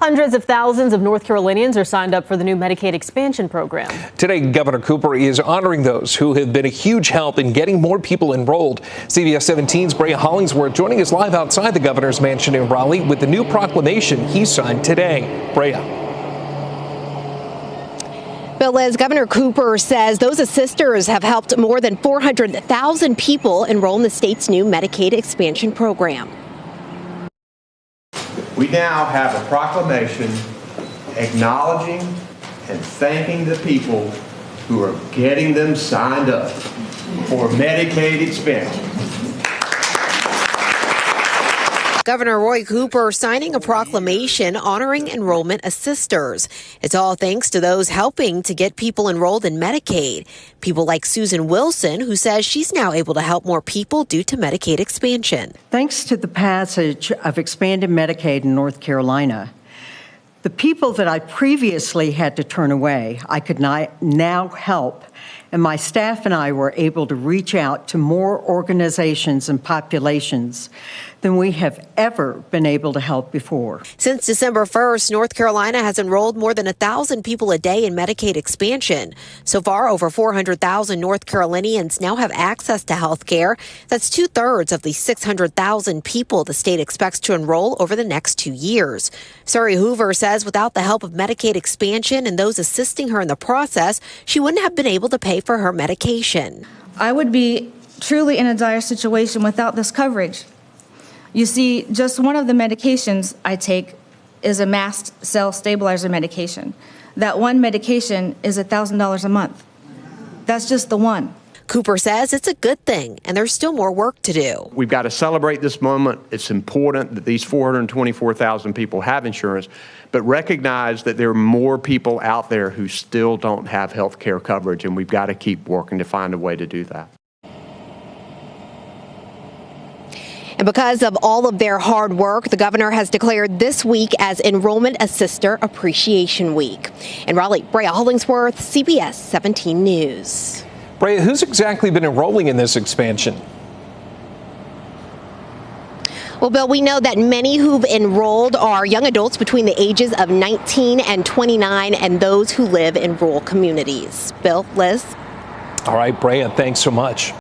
Hundreds of thousands of North Carolinians are signed up for the new Medicaid expansion program. Today, Governor Cooper is honoring those who have been a huge help in getting more people enrolled. CBS 17's Brea Hollingsworth joining us live outside the governor's mansion in Raleigh with the new proclamation he signed today. Brea. Bill, Liz, Governor Cooper says those assisters have helped more than 400,000 people enroll in the state's new Medicaid expansion program. We now have a proclamation acknowledging and thanking the people who are getting them signed up for Medicaid expansion. Governor Roy Cooper signing a proclamation honoring enrollment assisters. It's all thanks to those helping to get people enrolled in Medicaid. People like Susan Wilson, who says she's now able to help more people due to Medicaid expansion. Thanks to the passage of expanded Medicaid in North Carolina, the people that I previously had to turn away, I could now help, and my staff and I were able to reach out to more organizations and populations than we have ever been able to help before. Since December 1st, North Carolina has enrolled more than 1,000 people a day in Medicaid expansion. So far, over 400,000 North Carolinians now have access to health care. That's 2/3 of the 600,000 people the state expects to enroll over the next 2 years. Surrey Hoover says without the help of Medicaid expansion and those assisting her in the process, she wouldn't have been able to pay for her medication. I would be truly in a dire situation without this coverage. You see, just one of the medications I take is a mast cell stabilizer medication. That one medication is $1,000 a month. That's just the one. Cooper says it's a good thing, and there's still more work to do. We've got to celebrate this moment. It's important that these 424,000 people have insurance, but recognize that there are more people out there who still don't have health care coverage, and we've got to keep working to find a way to do that. And because of all of their hard work, the governor has declared this week as Enrollment Assister Appreciation Week. In Raleigh, Brea Hollingsworth, CBS 17 News. Brea, who's exactly been enrolling in this expansion? Well, Bill, we know that many who've enrolled are young adults between the ages of 19 and 29 and those who live in rural communities. Bill, Liz? All right, Brea, thanks so much.